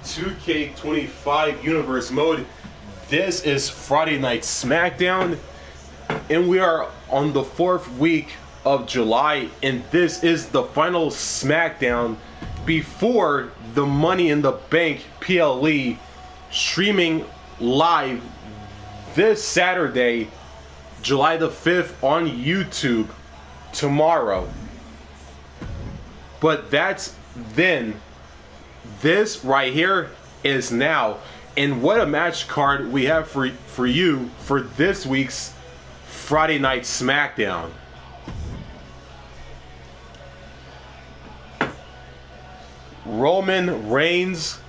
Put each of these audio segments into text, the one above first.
2K25 universe mode. This is Friday Night SmackDown, and we are on the 4th week of July, and this is the final SmackDown before the Money in the Bank PLE streaming live this Saturday, July the 5th on YouTube tomorrow. But that's then. This right here is now. And what a match card we have for you for this week's Friday Night SmackDown. Roman Reigns,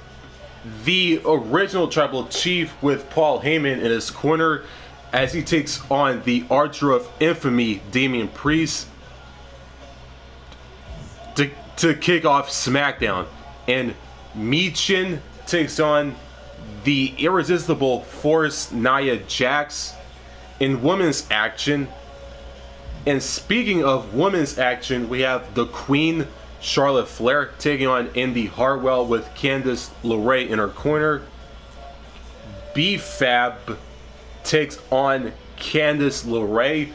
the original Tribal Chief, with Paul Heyman in his corner as he takes on the Archer of Infamy, Damian Priest, to kick off SmackDown. And Michin takes on the irresistible force Nia Jax in women's action. And speaking of women's action, we have the Queen Charlotte Flair taking on Indy Hartwell with Candice LeRae in her corner. B-Fab takes on Candice LeRae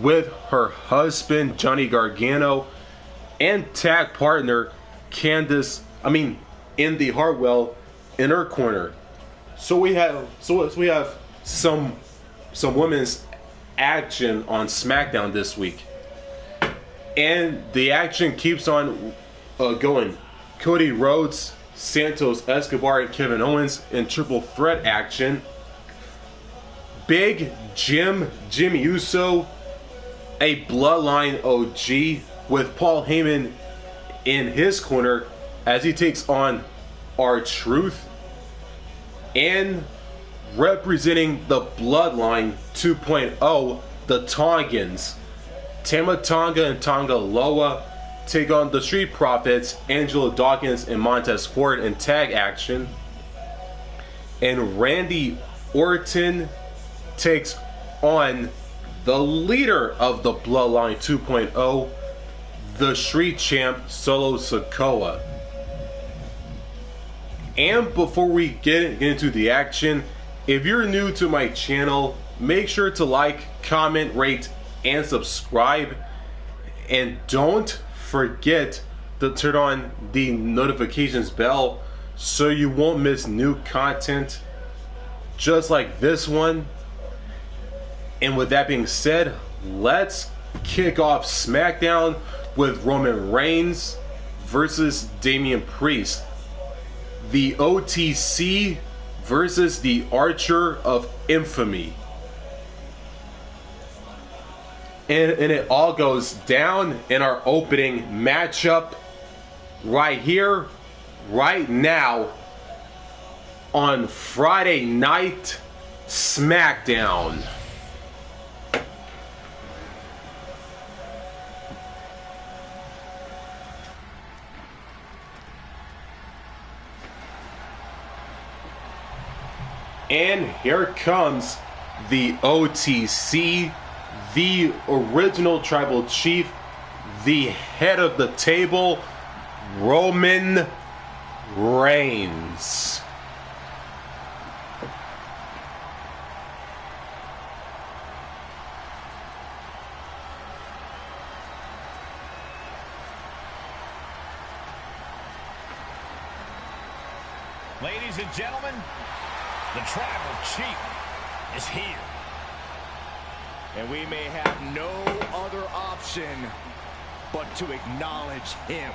with her husband Johnny Gargano and tag partner Indy Hartwell in her corner. So we have some women's action on SmackDown this week, and the action keeps on going. Cody Rhodes, Santos Escobar, and Kevin Owens in triple threat action. Big Jimmy Uso, a Bloodline OG, with Paul Heyman in his corner as he takes on R-Truth. And representing the Bloodline 2.0, the Tongans, Tama Tonga and Tonga Loa take on the Street Profits, Angelo Dawkins and Montez Ford in tag action. And Randy Orton takes on the leader of the Bloodline 2.0, the Street Champ, Solo Sikoa. And before we get into the action, if you're new to my channel, make sure to like, comment, rate, and subscribe. And don't forget to turn on the notifications bell so you won't miss new content just like this one. And with that being said, let's kick off SmackDown with Roman Reigns versus Damian Priest. The OTC versus the Archer of Infamy. And it all goes down in our opening matchup right here, right now, on Friday Night SmackDown. And here comes the OTC, the original Tribal Chief, the head of the table, Roman Reigns. Ladies and gentlemen, the Tribal Chief is here. And we may have no other option but to acknowledge him.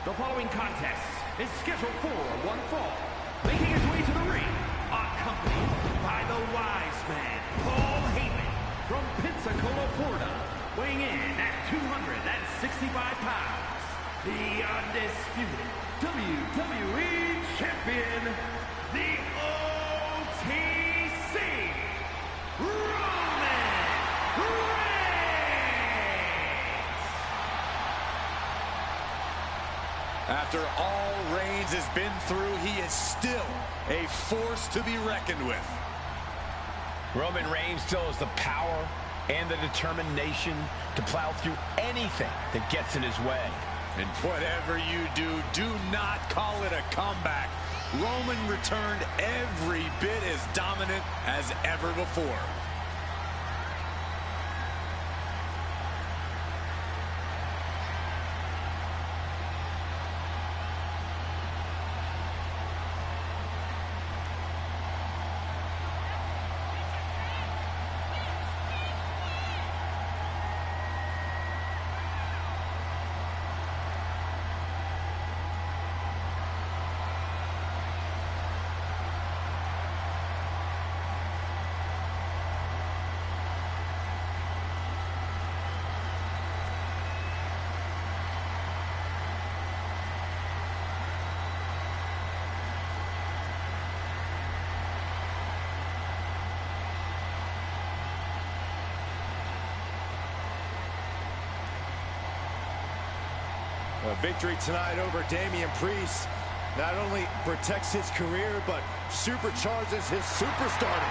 The following contest is scheduled for one fall. Making his way to the ring, accompanied by the wise man, Paul Heyman, from Pensacola, Florida, weighing in at 265 pounds, the undisputed WWE Champion, the OTC, Roman Reigns! After all Reigns has been through, he is still a force to be reckoned with. Roman Reigns still has the power, and the determination to plow through anything that gets in his way. And whatever you do, do not call it a comeback. Roman returned every bit as dominant as ever before. A victory tonight over Damian Priest not only protects his career, but supercharges his superstardom.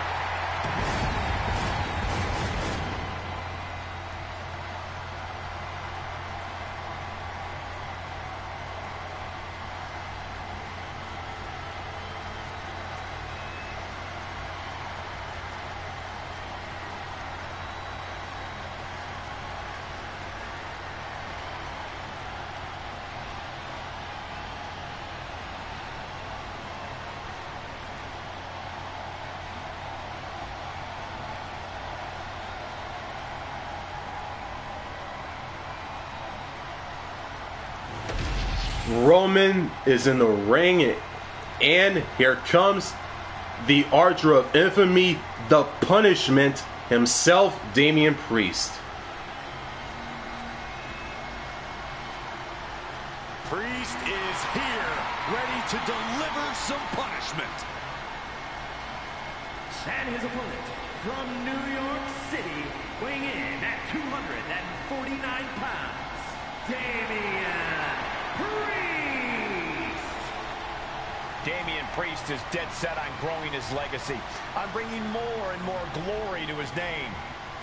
Roman is in the ring, and here comes the Archer of Infamy, the Punishment himself, Damian Priest. Priest is here, ready to deliver some punishment. And his opponent from New York City, weighing in at 249 pounds, Damian Priest. Damian Priest is dead set on growing his legacy, on bringing more and more glory to his name.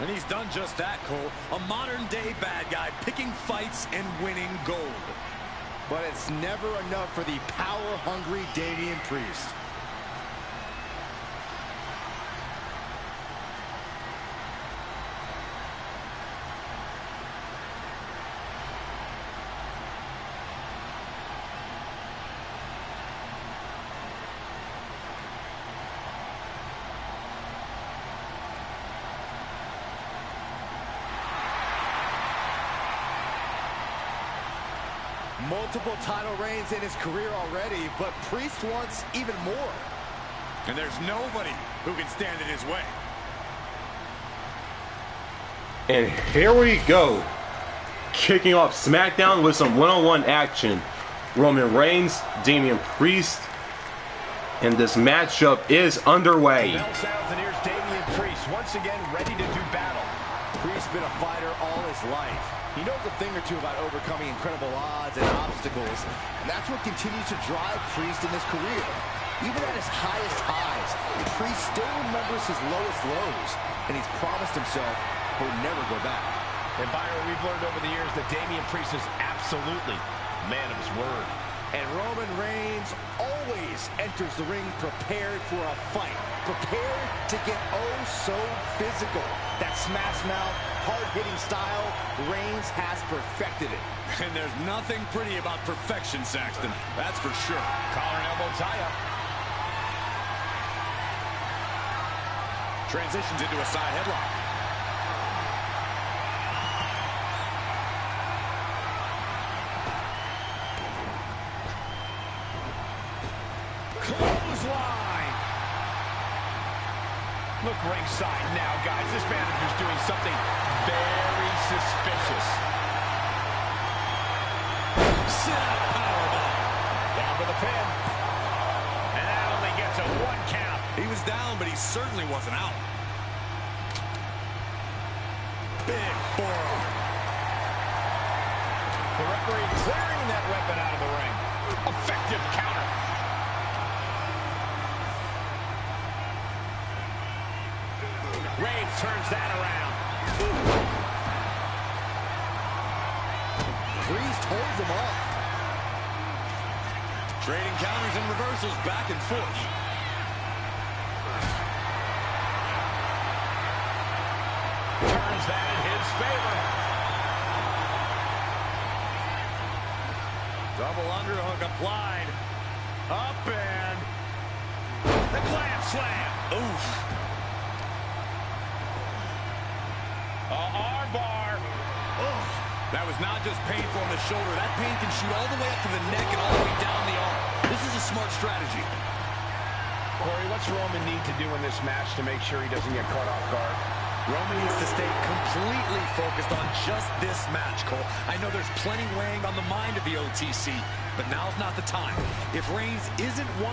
And he's done just that, Cole. A modern-day bad guy picking fights and winning gold. But it's never enough for the power-hungry Damian Priest. Multiple title reigns in his career already, but Priest wants even more. And there's nobody who can stand in his way. And here we go. Kicking off SmackDown with some one-on-one action. Roman Reigns, Damian Priest. And this matchup is underway. The bell sounds and here's Damian Priest once again ready to do battle. Priest's been a fighter all his life. He knows a thing or two about overcoming incredible odds and obstacles, and that's what continues to drive Priest in his career. Even at his highest highs, Priest still remembers his lowest lows, and he's promised himself he'll never go back. And Byron, we've learned over the years that Damian Priest is absolutely a man of his word. And Roman Reigns always enters the ring prepared for a fight, prepared to get oh so physical. That smash mouth, hard-hitting style, Reigns has perfected it. And there's nothing pretty about perfection, Saxton. That's for sure. Collar and elbow tie-up. Transitions into a side headlock. Clothesline. Look ringside now, guys. This manager's doing something very suspicious. Sit-out powerbomb. Down for the pin. And that only gets a 1 count. He was down, but he certainly wasn't out. Big forearm. The referee clearing that weapon out of the ring. Effective counter. Reigns turns that around. Priest holds him off. Trading counters and reversals back and forth. Turns that in his favor. Double underhook applied. Up and the glam slam. Oof. Arm bar. Oh. That was not just painful on the shoulder. That pain can shoot all the way up to the neck and all the way down the arm. This is a smart strategy. Corey, what's Roman need to do in this match to make sure he doesn't get caught off guard? Roman needs to stay completely focused on just this match, Cole. I know there's plenty weighing on the mind of the OTC, but now's not the time. If Reigns isn't 100%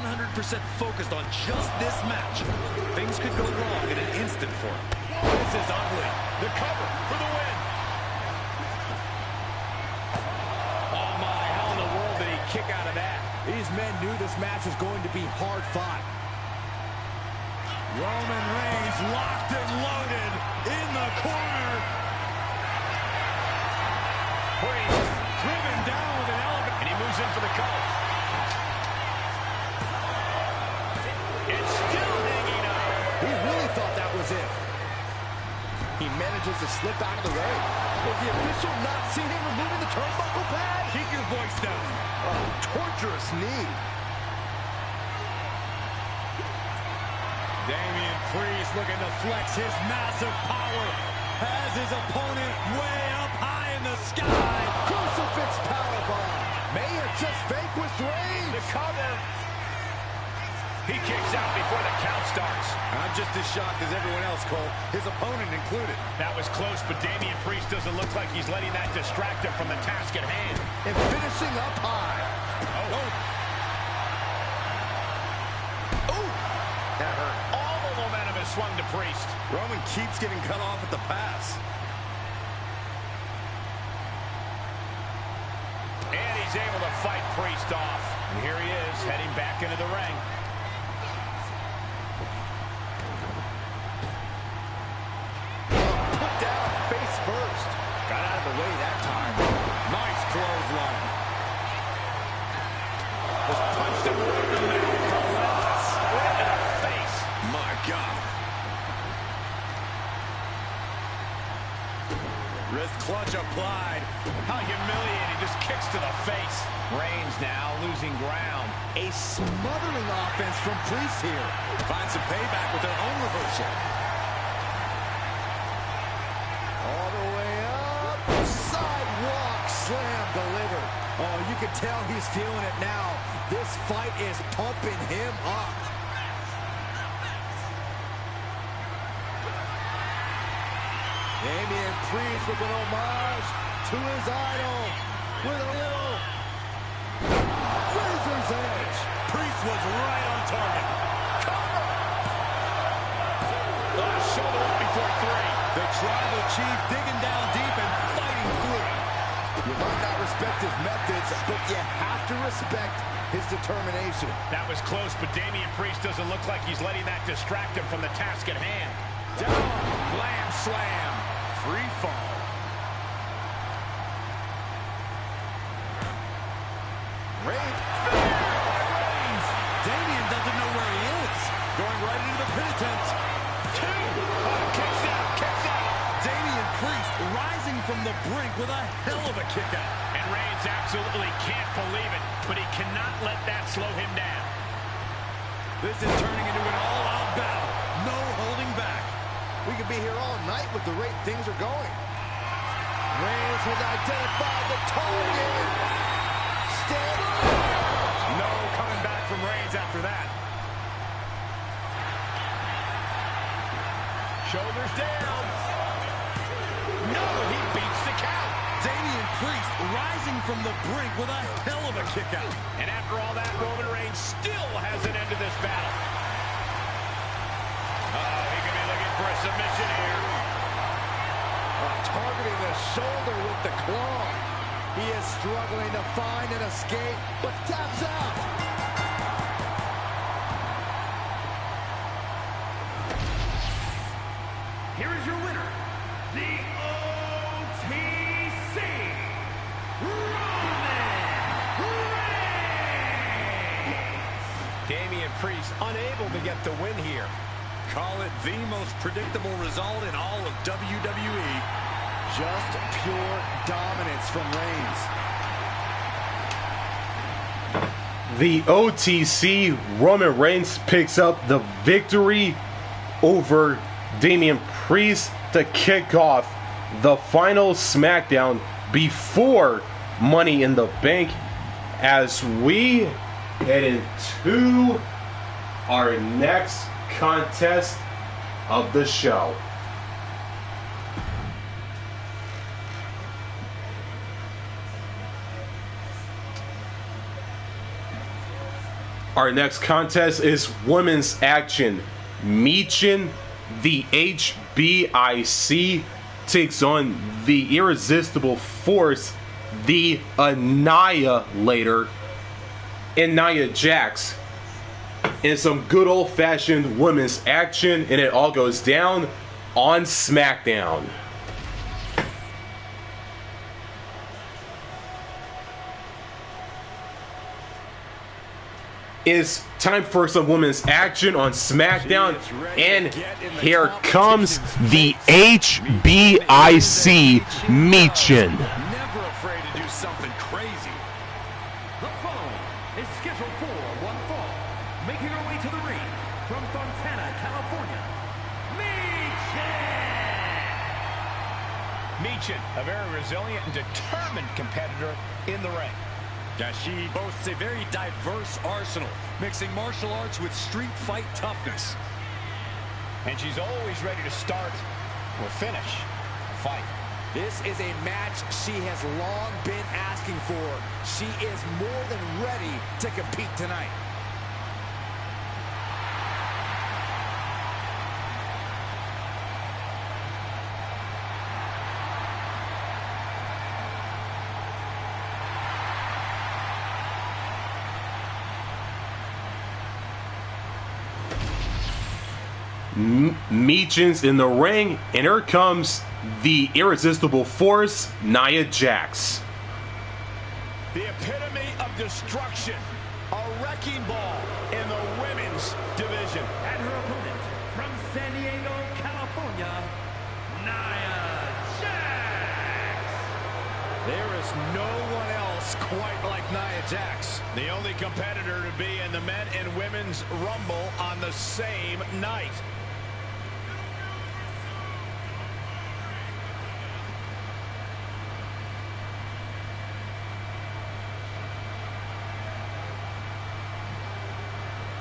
focused on just this match, things could go wrong in an instant for him. This is ugly. The cover for the win. Oh my, how in the world did he kick out of that? These men knew this match was going to be hard fought. Roman Reigns locked and loaded in the corner. Priest driven down with an elbow, and he moves in for the cover. It's still hanging up. He really thought that was it. He manages to slip out of the ring. Was the official not seeing him removing the turnbuckle pad? Keep your voice down. Oh, torturous knee. Damian Priest looking to flex his massive power. Has his opponent way up high in the sky. Crucifix powerbomb. May have just vanquished Reigns. The cover. He kicks out before the count starts. I'm just as shocked as everyone else, Cole. His opponent included. That was close, but Damian Priest doesn't look like he's letting that distract him from the task at hand. And finishing up high. Oh. Oh. That hurt. All the momentum is swung to Priest. Roman keeps getting cut off at the pass. And he's able to fight Priest off. And here he is, heading back into the ring. First. Got out of the way that time. Nice clothesline. Just punched him right in the mouth. Relentless. Right in the face. My God. Wrist clutch applied. How humiliating. Just kicks to the face. Reigns now losing ground. A smothering offense from Priest here. Finds some payback with their own reversal. All the way up. Sidewalk slam delivered. Oh, you can tell he's feeling it now. This fight is pumping him up. Damian Priest with an homage to his idol. With a little razor's edge. Priest was right on target. Shoulder up before three. The tribal chief digging down deep and fighting through. You might not respect his methods, but you have to respect his determination. That was close, but Damian Priest doesn't look like he's letting that distract him from the task at hand. Down, glam slam, free fall. Reigns. Damian doesn't know where he is. Going right into the pin attempt. Kicks out. Damian Priest rising from the brink with a hell of a kick out. And Reigns absolutely can't believe it, but he cannot let that slow him down. This is turning into an all-out battle. No holding back. We could be here all night with the rate things are going. Reigns has identified the target. No coming back from Reigns after that. Shoulders down. No, he beats the count. Damian Priest rising from the brink with a hell of a kick out. And after all that, Roman Reigns still hasn't ended this battle. He could be looking for a submission here. Targeting the shoulder with the claw. He is struggling to find an escape, but taps out. Here is your winner, the Priest unable to get the win here. Call it the most predictable result in all of WWE. Just pure dominance from Reigns. The OTC, Roman Reigns picks up the victory over Damian Priest to kick off the final SmackDown before Money in the Bank, as we head into our next contest of the show. Our next contest is women's action. Michin, the HBIC, takes on the Irresistible Force, the Annihilator, and Nia Jax. In some good old-fashioned women's action, and it all goes down on SmackDown. It's time for some women's action on SmackDown, and here comes the HBIC Michin. Never afraid to do something crazy. The following is scheduled for one fall. Making her way to the ring from Fontana, California, Michin! Michin, a very resilient and determined competitor in the ring. Yeah, she boasts a very diverse arsenal, mixing martial arts with street fight toughness. And she's always ready to start or finish a fight. This is a match she has long been asking for. She is more than ready to compete tonight. Michin's in the ring, and here comes the Irresistible Force, Nia Jax. The epitome of destruction. A wrecking ball in the women's division. And her opponent from San Diego, California, Nia Jax! There is no one else quite like Nia Jax. The only competitor to be in the men and women's rumble on the same night.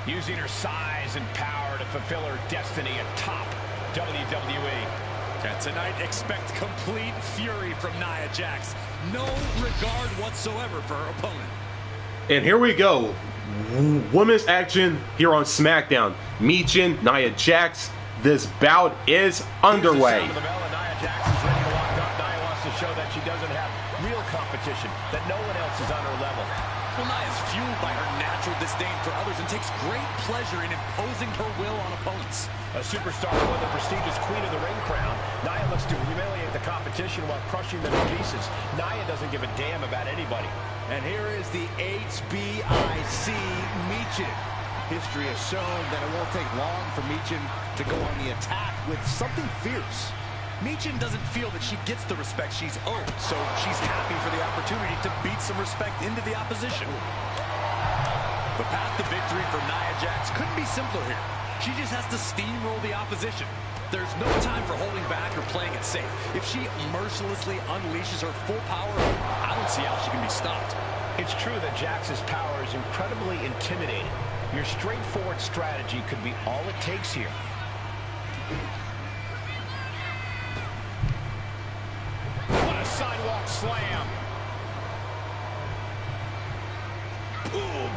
Using her size and power to fulfill her destiny atop WWE. And tonight, expect complete fury from Nia Jax. No regard whatsoever for her opponent. And here we go. Women's action here on SmackDown. Michin, Nia Jax. This bout is underway. Nia Jax is ready to walk up. Nia wants to show that she doesn't have real competition, that no one else is on her level. Well, Nia is fueled by her natural disdain for others and takes great pleasure in imposing her will on opponents. A superstar with the prestigious Queen of the Ring crown, Nia looks to humiliate the competition while crushing them to pieces. Nia doesn't give a damn about anybody. And here is the HBIC Michin. History has shown that it won't take long for Michin to go on the attack with something fierce. Michin doesn't feel that she gets the respect she's owed, so she's happy for the opportunity to beat some respect into the opposition. The path to victory for Nia Jax couldn't be simpler here. She just has to steamroll the opposition. There's no time for holding back or playing it safe. If she mercilessly unleashes her full power, I don't see how she can be stopped. It's true that Jax's power is incredibly intimidating. Your straightforward strategy could be all it takes here. What a sidewalk slam. Boom.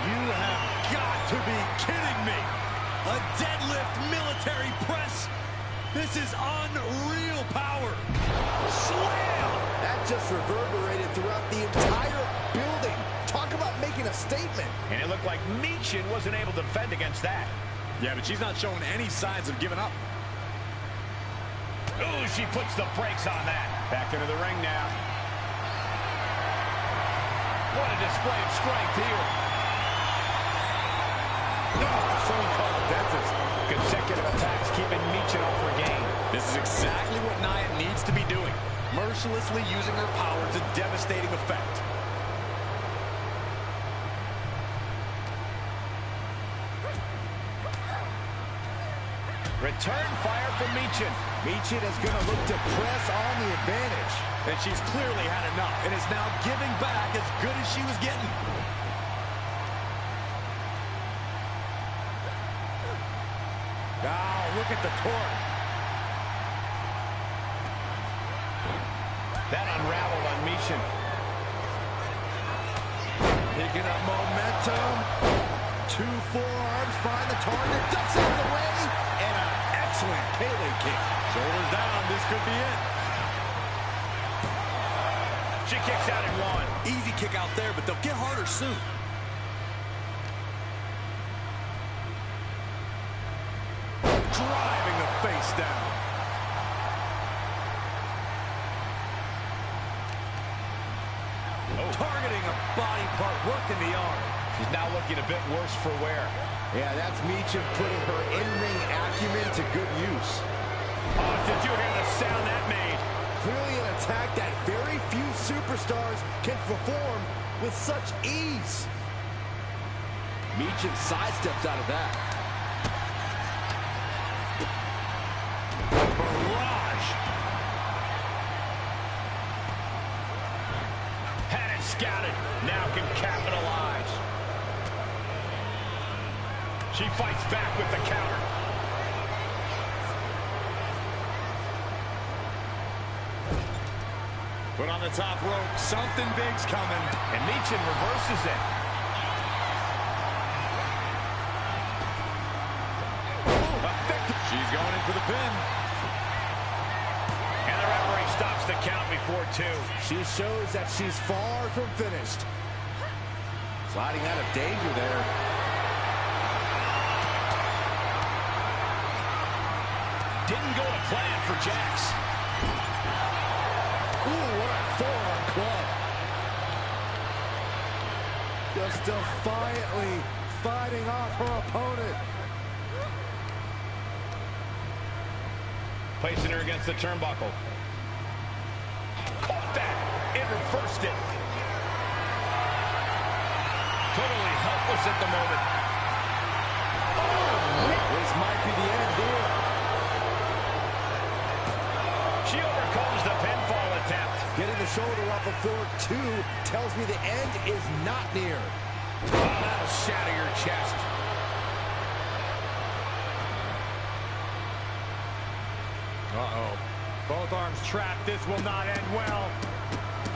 You have got to be kidding me. A deadlift military press. This is unreal power. Slam. That just reverberated throughout the entire building. Talk about making a statement. And it looked like Michin wasn't able to defend against that. Yeah, but she's not showing any signs of giving up. Ooh, she puts the brakes on that. Back into the ring now. What a display of strength here. Showing called defenses. Consecutive attacks keeping Michin off her game. This is exactly what Nia needs to be doing. Mercilessly using her power to devastating effect. Return fire from Michin. Michin is going to look to press on the advantage. And she's clearly had enough and is now giving back as good as she was getting. Oh, look at the torque. That unraveled on Michin. Picking up momentum. Two forearms, find the target, ducks out of the way, and an excellent Pele kick. Shoulders down, this could be it. She kicks out at one. Easy kick out there, but they'll get harder soon. Driving the face down. Targeting a body part, working the arm. She's now looking a bit worse for wear. Yeah, that's Michin putting her in-ring acumen to good use. Oh, did you hear the sound that made? Clearly an attack that very few superstars can perform with such ease. Michin sidesteps out of that. Barrage. Had it scouted. Now can capitalize. She fights back with the counter. Put on the top rope. Something big's coming. And Michin reverses it. She's going in for the pin. And the referee stops the count before two. She shows that she's far from finished. Sliding out of danger there. Didn't go to plan for Jax. Ooh, what a forearm club. Just defiantly fighting off her opponent. Placing her against the turnbuckle. Caught that. It reversed it. Totally helpless at the moment. Oh, this might be the end here. She overcomes the pinfall attempt. Getting the shoulder up before two tells me the end is not near. Oh, that'll shatter your chest. Uh-oh. Both arms trapped. This will not end well.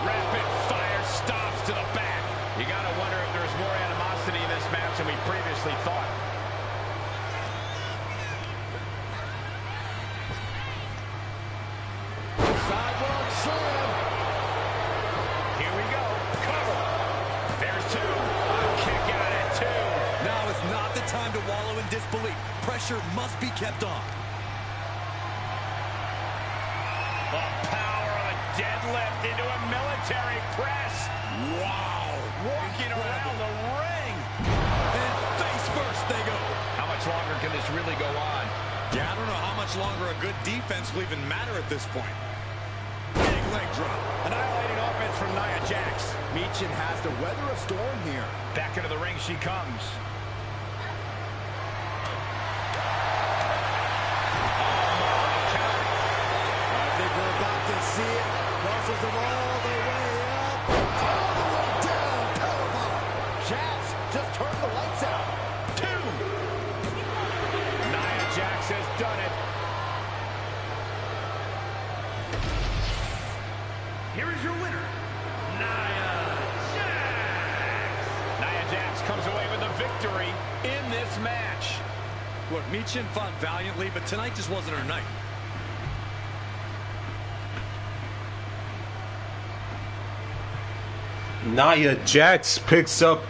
Rapid fire stops to the back. You gotta wonder if there's more animosity in this match than we previously thought. Sidewalk slam. Here we go. Cover. There's two. Kick out at two. Now is not the time to wallow in disbelief. Pressure must be kept on. The power of a deadlift into a military press. Wow. Walking around the ring. And face first they go. How much longer can this really go on? Yeah, I don't know how much longer a good defense will even matter at this point. Big leg drop. Annihilating offense from Nia Jax. Michin has to weather a storm here. Back into the ring she comes. We're about to see it. Muscles them all the way up. All the way down. Powerbomb. Jax just turned the lights out. Two. Nia Jax has done it. Here is your winner, Nia Jax. Nia Jax comes away with a victory in this match. Look, Michin fought valiantly, but tonight just wasn't her night. Nia Jax picks up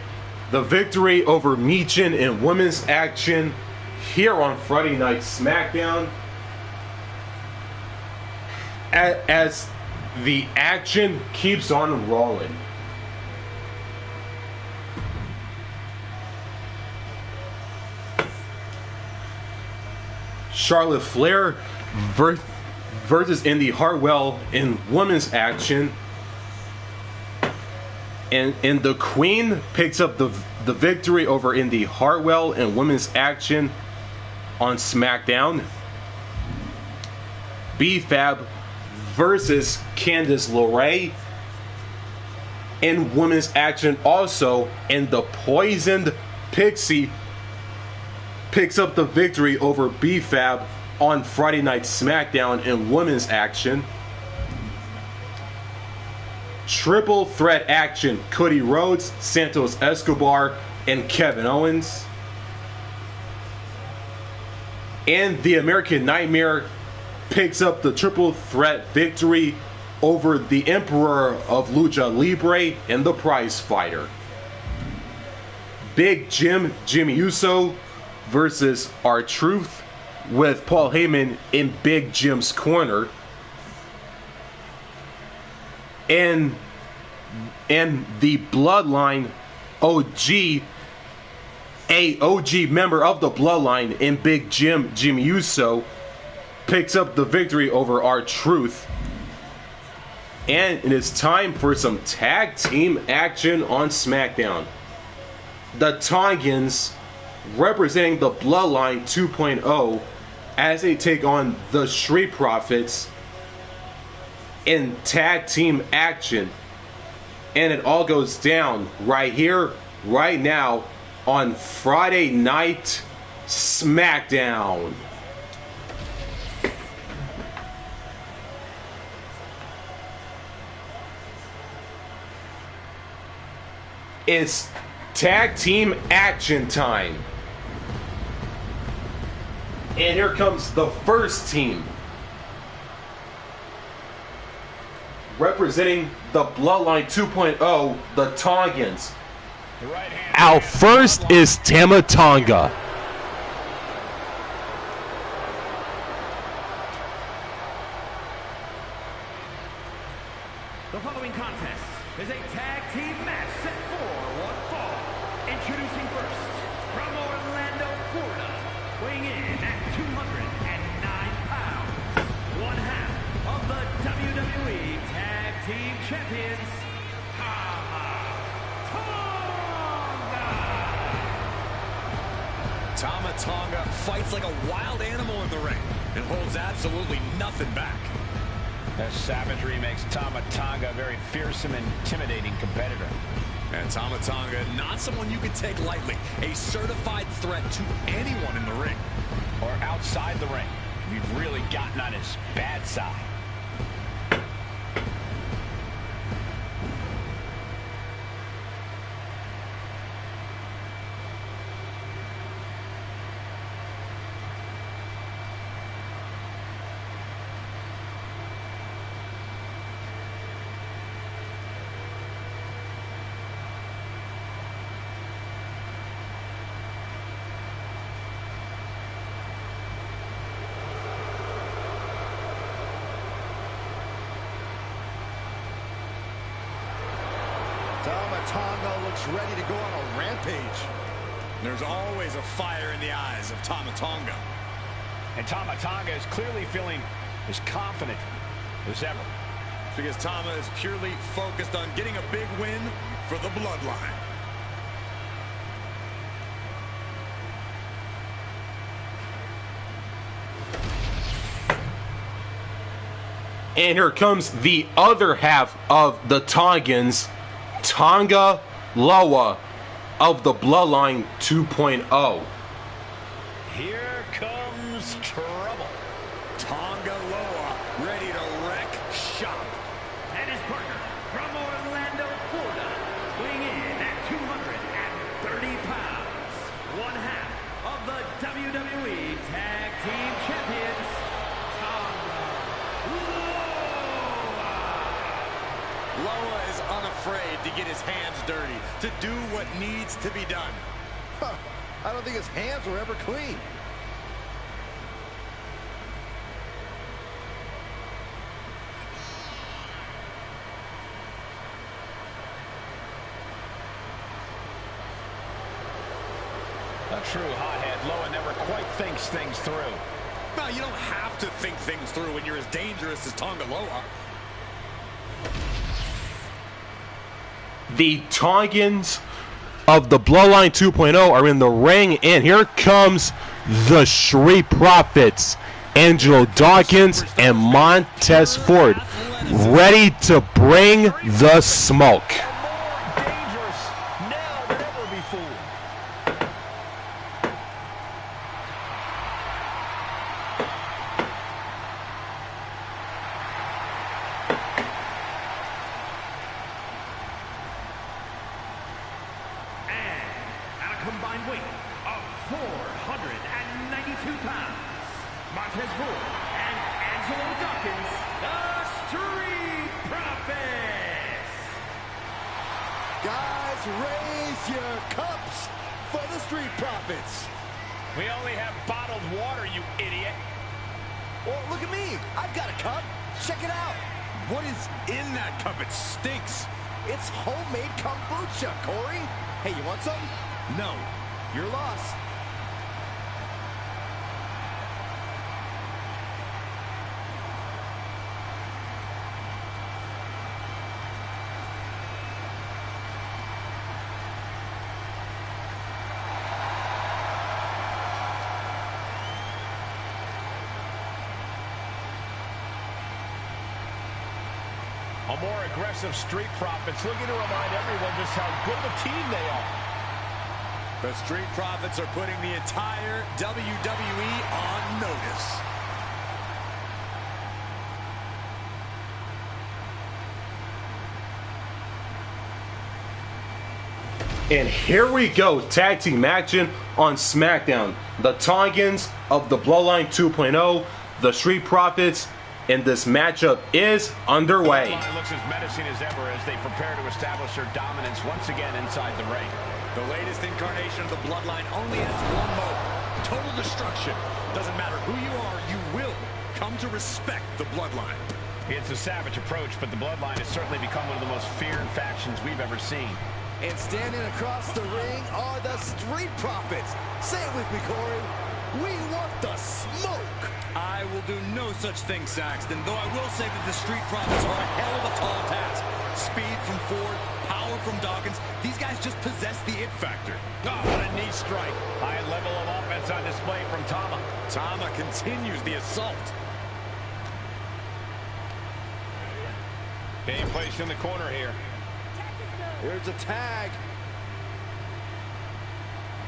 the victory over Michin in women's action here on Friday Night SmackDown. As the action keeps on rolling. Charlotte Flair versus Indy Hartwell in women's action. And the Queen picks up the victory over Indy Hartwell in women's action on SmackDown. B-Fab versus Candice LeRae in women's action also, and the Poisoned Pixie picks up the victory over B-Fab on Friday Night SmackDown in women's action. Triple threat action: Cody Rhodes, Santos Escobar, and Kevin Owens. And the American Nightmare picks up the triple threat victory over the Emperor of Lucha Libre and the Prize Fighter. Big Jim, Jimmy Uso versus R-Truth, with Paul Heyman in Big Jim's corner. And the Bloodline OG, a OG member of the Bloodline in Big Jim, Jimmy Uso, picks up the victory over R-Truth. And it is time for some tag team action on SmackDown. The Tongans, representing the Bloodline 2.0, as they take on the Street Profits in tag team action. And it all goes down right here, right now, on Friday Night SmackDown. It's tag team action time. And here comes the first team, representing the Bloodline 2.0, the Tongans. Our first is Tama Tonga. The following contest is a tag team match set for one fall. Introducing first, from Orlando, Florida, weighing in at 209 pounds, one half of the WWE Tag Team Champions, Tama Tonga fights like a wild animal in the ring and holds absolutely nothing back. That savagery makes Tama Tonga a very fearsome and intimidating competitor. And Tama Tonga, not someone you can take lightly. A certified threat to anyone in the ring. Or outside the ring. We've really gotten on his bad side. Tama Tonga looks ready to go on a rampage. There's always a fire in the eyes of Tama Tonga. And Tama Tonga is clearly feeling as confident as ever. Because Tama is purely focused on getting a big win for the Bloodline. And here comes the other half of the Tongans, Tonga Loa of the Bloodline 2.0. Here comes trouble. Tonga Loa ready to wreck shop. and his partner, from Orlando, Florida, weighing in at 230 pounds, one half of the WWE Tag Team Champions, Loa is unafraid to get his hands dirty, to do what needs to be done. Huh, I don't think his hands were ever clean. A true hothead, Loa never quite thinks things through. Well, you don't have to think things through when you're as dangerous as Tonga Loa. The Tongans of the Bloodline 2.0 are in the ring, and here comes the Street Profits, Angelo Dawkins and Montez Ford, ready to bring the smoke. Combined weight of 492 pounds, Montez Ford and Angelo Dawkins, the Street Profits. Guys, raise your cups for the Street Profits. We only have bottled water, you idiot. Well, look at me. I've got a cup. Check it out. What is in that cup? It stinks. It's homemade kombucha, Corey. Hey, you want some? No, your loss. A more aggressive Street Profits looking to remind everyone just how good of a team they are. The Street Profits are putting the entire WWE on notice. And here we go, tag team action on SmackDown. The Tongans of the Bloodline 2.0, the Street Profits, and this matchup is underway. Bloodline looks as menacing as ever as they prepare to establish their dominance once again inside the ring. The latest incarnation of the Bloodline only has one mode: total destruction. Doesn't matter who you are, you will come to respect the Bloodline. It's a savage approach, but the Bloodline has certainly become one of the most feared factions we've ever seen. And standing across the ring are the Street Profits. Say it with me, Corey. We want the smoke. I will do no such thing, Saxton, though I will say that the Street Profits are a hell of a tall task. Speed from Ford, power from Dawkins. These guys just possess the it factor. Oh, what a knee strike. High level of offense on display from Tama. Tama continues the assault. Being placed in the corner here. Here's a tag.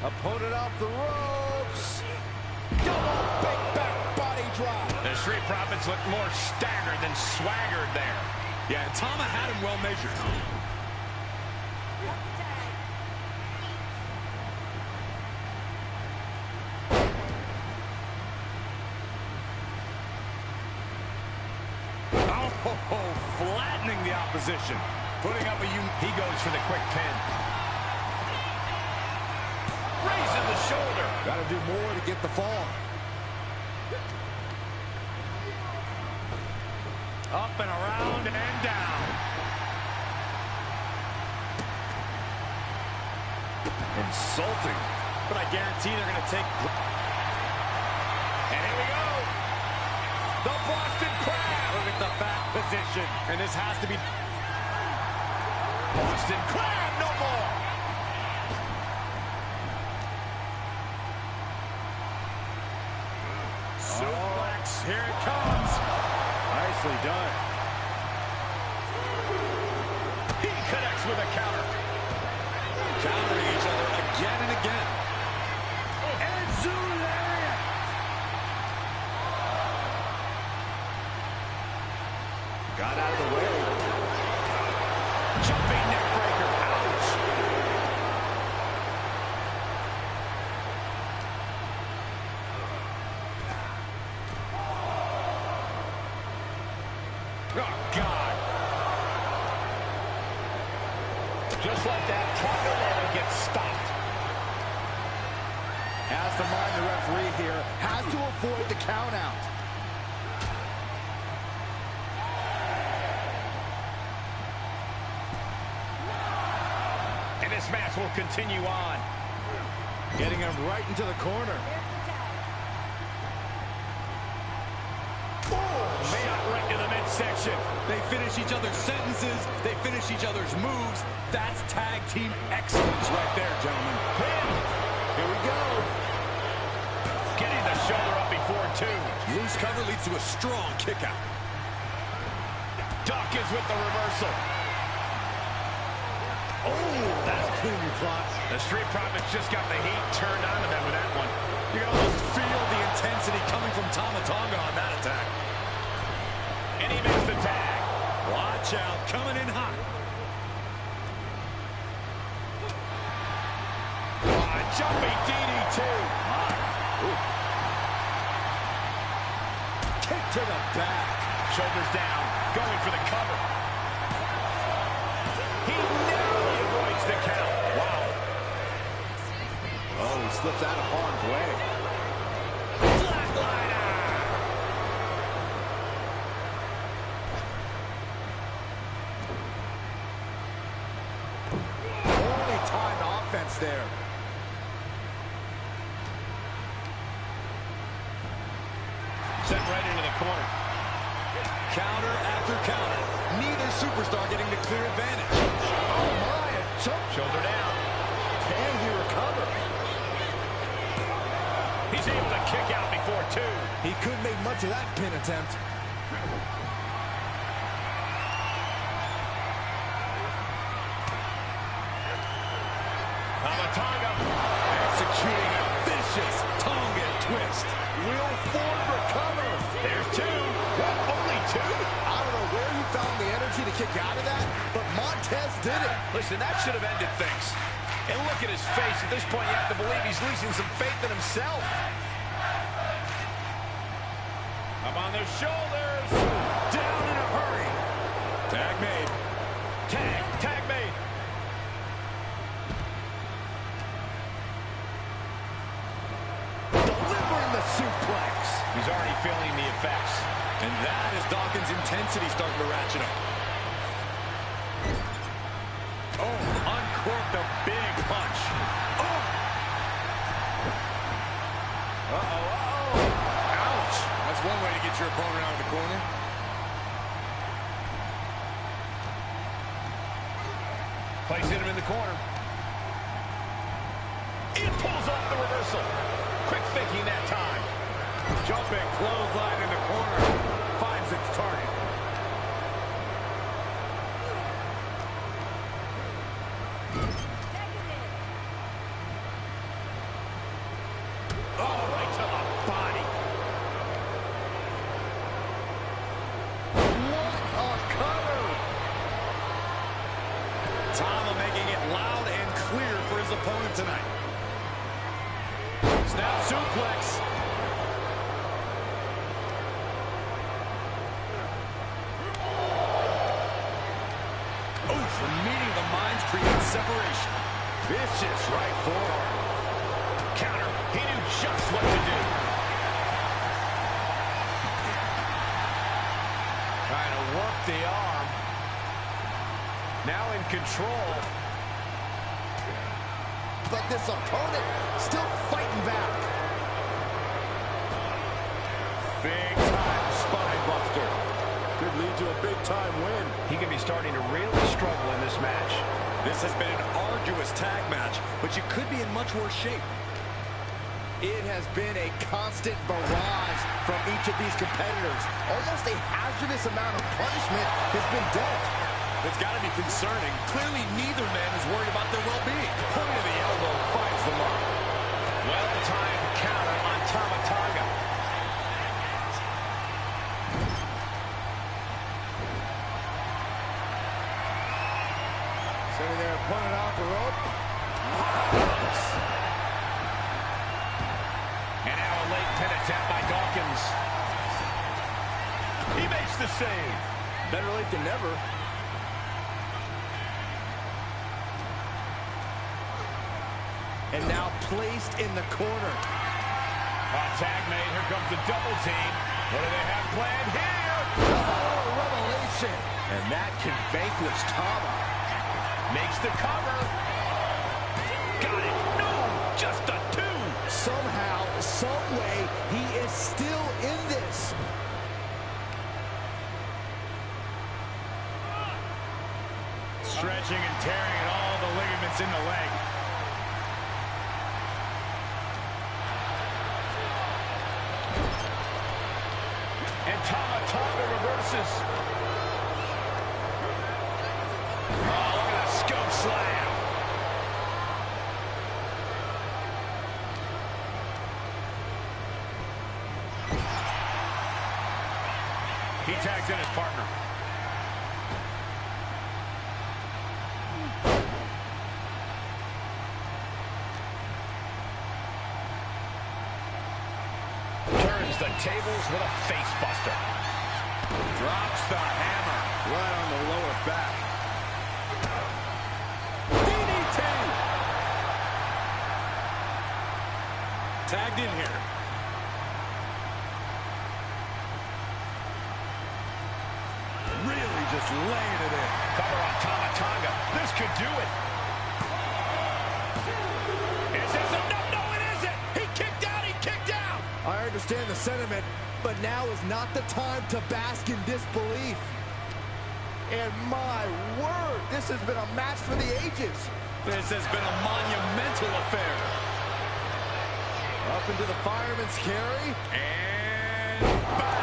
Opponent off the ropes. Double big back body drop. The Street Profits look more staggered than swaggered there. Yeah, Tama had him well measured. Oh, flattening the opposition. Putting up a he goes for the quick pin. Raising the shoulder. Got to do more to get the fall. Up and around and down. Insulting. But I guarantee they're going to take... And here we go. The Boston Crab. Look at the back position. And this has to be... Boston Crab, no more. Suplex, here it comes. Nicely done. He connects with a counter. Countering each other again and again. And Zularian. Got out of the way. Jumping neck breaker. Ouch. Oh, God. Just like that, Tonga gets stopped. Has to mind the referee here. Has to avoid the count out. And this match will continue on. Getting him right into the corner. midsection. They finish each other's sentences. They finish each other's moves. That's tag team excellence right there, gentlemen. Here we go. Getting the shoulder up before two. Loose cover leads to a strong kick out. Dawkins with the reversal. Oh, that'll clean your clock. The Street Profits just got the heat turned on to them with that one. You can almost feel the intensity coming from Tonga on that attack. And he makes the tag. Watch out, coming in hot. Jumping DDT. Kick to the back. Shoulders down, going for the cover. He narrowly avoids the count. Wow. Oh, he slips out of harm's way. Flatliner. Only timed offense there. Set right into the corner. Counter after counter. Neither superstar getting the clear advantage. Oh my, a choke. Shoulder down. Can he recover? He's able to kick out before two. He couldn't make much of that pin attempt. Tonga Executing a vicious Tonga twist. Will Ford recover? There's two. What? Only two? I don't know where he found the energy to kick out of that, but Montez did it. Listen, that should have ended things. And look at his face. At this point, you have to believe he's losing some faith in himself. Up on their shoulders. Down in a hurry. Tag made. Tag made. Delivering the suplex. He's already feeling the effects. And that is Dawkins' intensity starting to ratchet up. Oh, uncorked a big punch. Oh! Uh-oh. Ouch. That's one way to get your opponent out of the corner. Placing him in the corner. It pulls off the reversal. Quick thinking that time. Jumping clothesline in the corner. Finds its target. Oh, right to the body. What a cover! Tama making it loud and clear for his opponent tonight. Snap suplex. Oh, from meeting the minds creates separation. Vicious right forearm. Counter. He knew just what to do. Trying to work the arm. Now in control. But this opponent still fighting back. Big time spine buster. Could lead to a big time win. He could be starting to really struggle in this match. This has been an arduous tag match, but you could be in much worse shape. It has been a constant barrage from each of these competitors. Almost a hazardous amount of punishment has been dealt. It's got to be concerning. Clearly, neither man is worried about their well-being. Point of the elbow finds the mark. Well-timed counter on Tonga. Sending their opponent off the rope. And now a late pin attempt by Dawkins. He makes the save. Better late than never. And now placed in the corner. Tag made. Here comes the double team. What do they have planned here? Oh, revelation. And that can vanquish Tama. Makes the cover. Got it. No, just a two. Somehow, some way, he is still in this. Stretching and tearing at all the ligaments in the leg. And Tonga reverses. Oh, look at that scope slam. He tags in his partner. Turns the tables with a face buster. Drops the hammer right on the lower back. DDT! Tagged in here. Really just laying it in. Cover on Tonga. This could do it. Is this a no, it isn't. He kicked out. I understand the sentiment, but now is not the time to bask in disbelief. And my word, this has been a match for the ages. This has been a monumental affair. Up into the fireman's carry. And bang!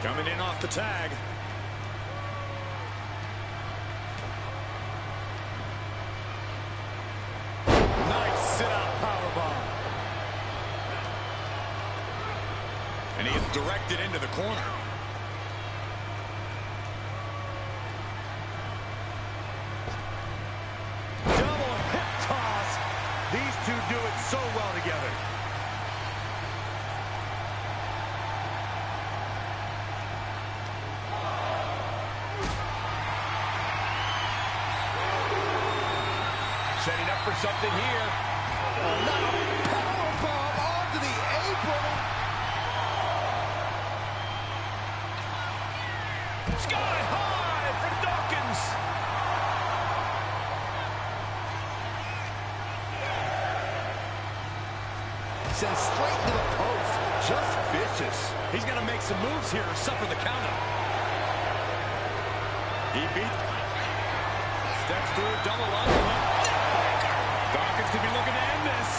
Coming in off the tag. Nice sit-out powerbomb. And he is directed into the corner. Double hip toss. These two do it so well together. Setting up for something here. Oh, not a powerbomb onto the apron. Sky high for Dawkins. Sent straight to the post. Just vicious. He's going to make some moves here or suffer the counter. He beat. Steps through, double underhook. Dawkins could be looking to end this.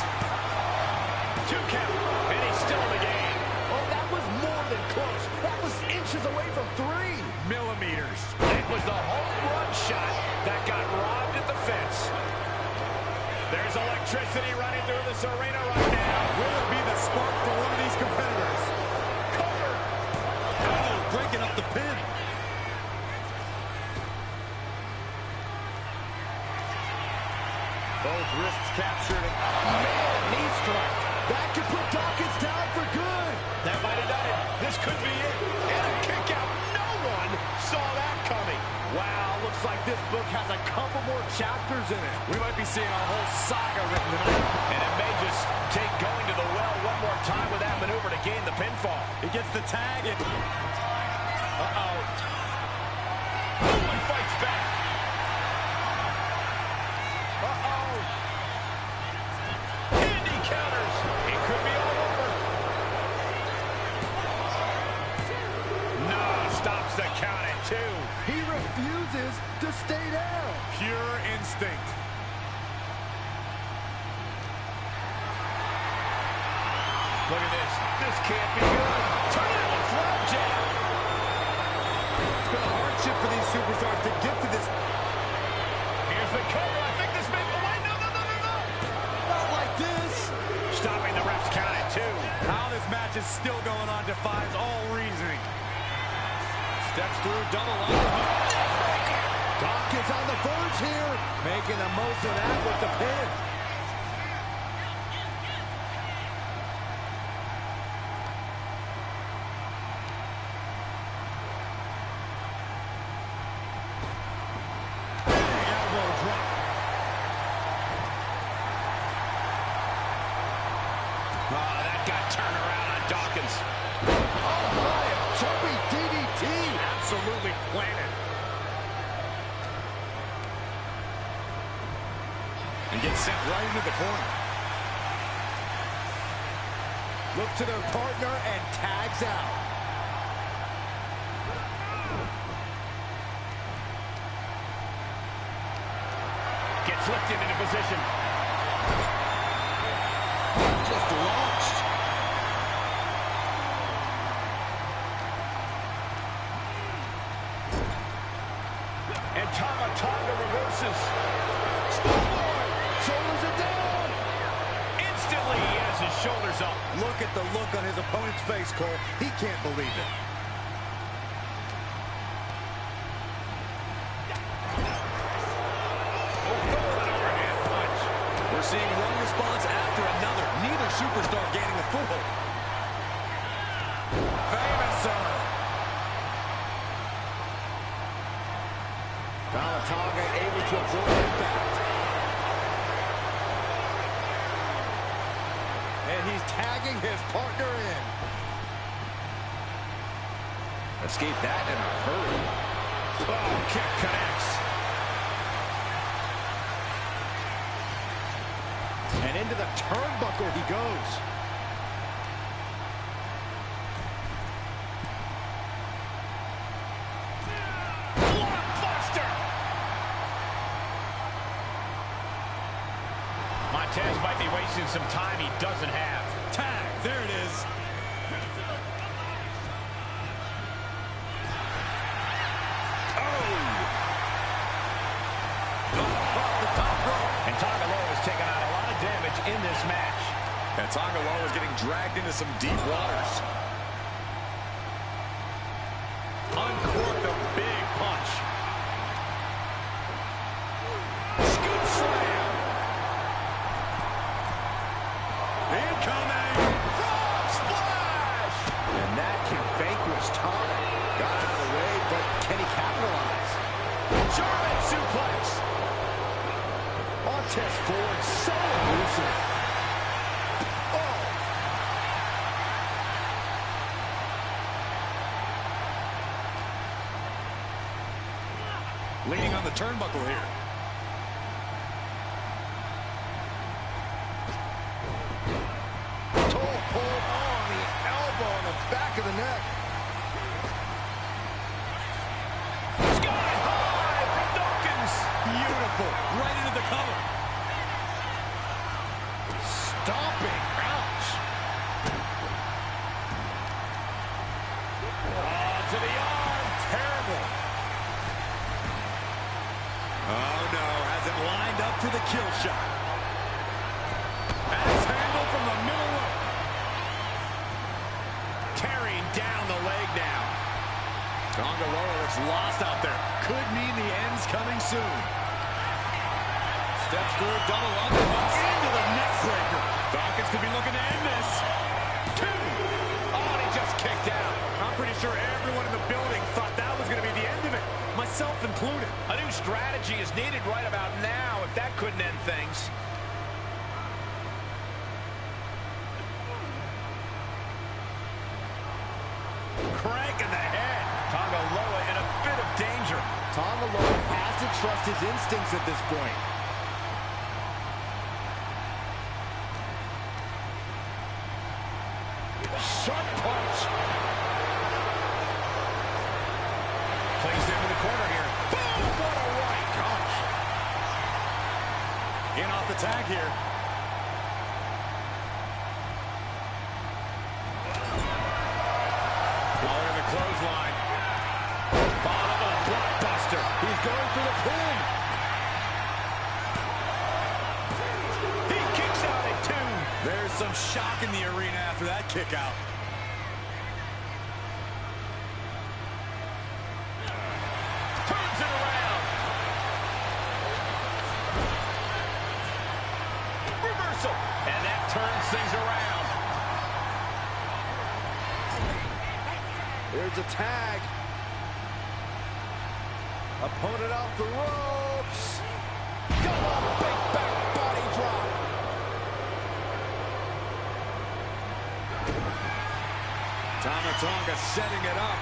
2 count, and he's still in the game. Oh, that was more than close. That was inches away from 3 millimeters. It was the home run shot that got robbed at the fence. There's electricity running through this arena right now. Will it be the spark for one of these competitors? Cover. Oh, breaking up the pin. Both wrists captured. Man, knee strike. That could put Dawkins down for good. That might have done it. This could be it. And a kick out. No one saw that coming. Wow, looks like this book has a couple more chapters in it. We might be seeing a whole saga written tonight. And it may just take going to the well one more time with that maneuver to gain the pinfall. He gets the tag. Uh-oh. And fights back. Uh-oh. And he counters. It could be all over. No, stops the count at 2. He refuses to stay down. Pure instinct. Look at this. This can't be good. Turn it into a flapjack. It's been a hardship for these superstars to get to this. Here's the cover. I think this may... Oh, wait, no. Not like this. Stopping the ref's count at 2. How this match is still going on defies all reasoning. Steps through, double underhook. Dawkins on the verge here. Making the most of that with the pin. Elbow drop. Oh, that got turned around on Dawkins. Oh my, a jumping DDT. Absolutely planted. And gets sent right into the corner. Look to their partner and tags out. Gets lifted into position. Just launched. And Tonga reverses. Springboard. Shoulders are down. Instantly, he has his shoulders up. Look at the look on his opponent's face, Cole. He can't believe it. Seeing one response after another. Neither superstar gaining a foothold. Famous Tonga able to absorb impact. And he's tagging his partner in. escape that in a hurry. Oh, kick connects. And into the turnbuckle he goes. Blockbuster! Montez might be wasting some time he doesn't have. Tag, there it is. In this match. And Tonga is getting dragged into some deep waters. Uncorked a big punch. Scoop slam. Incoming. Frog splash. And that can vanquish Tama. Got out of the way, but can he capitalize? German suplex. Montez Ford, so elusive. Oh. Leaning on the turnbuckle here. Toe pull on the elbow on the back of the neck. Sky high from Dawkins. Beautiful. Right into the cover. Stomping. Ouch. Oh, to the arm. Terrible. Oh, no. Has it lined up for the kill shot. Axe handle from the middle rope. Tearing down the leg now. Tonga looks lost out there. Could mean the end's coming soon. Steps through, double up, into the neck breaker. Dawkins could be looking to end this. 2. Oh, and he just kicked out. I'm pretty sure everyone in the building thought that was going to be the end of it, myself included. A new strategy is needed right about now if that couldn't end things. Crank in the head. Tonga Loa in a bit of danger. Tonga has to trust his instincts at this point. Sharp punch. Placed into the corner here. Boom! What a right. Gosh. In off the tag here. Power in the clothesline. Bottom of blockbuster. He's going for the pin. He kicks out at 2. There's some shock in the arena after that kick out. Turns it around. Reversal. And that turns things around. There's a tag. Opponent off the ropes. Go on, big back body drop. Tonga setting it up.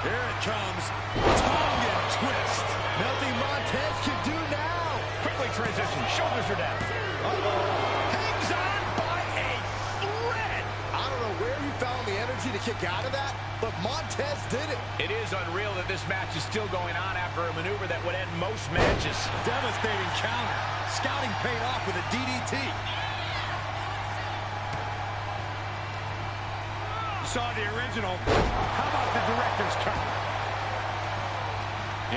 Here it comes. Tongan twist. Nothing Montez can do now. Quickly transition. Shoulders are down. Uh-oh. Hangs on by a thread. I don't know where he found the energy energy to kick out of that, but Montez did it. It is unreal that this match is still going on after a maneuver that would end most matches. Devastating counter. Scouting paid off with a DDT. Saw the original. How about the director's cut?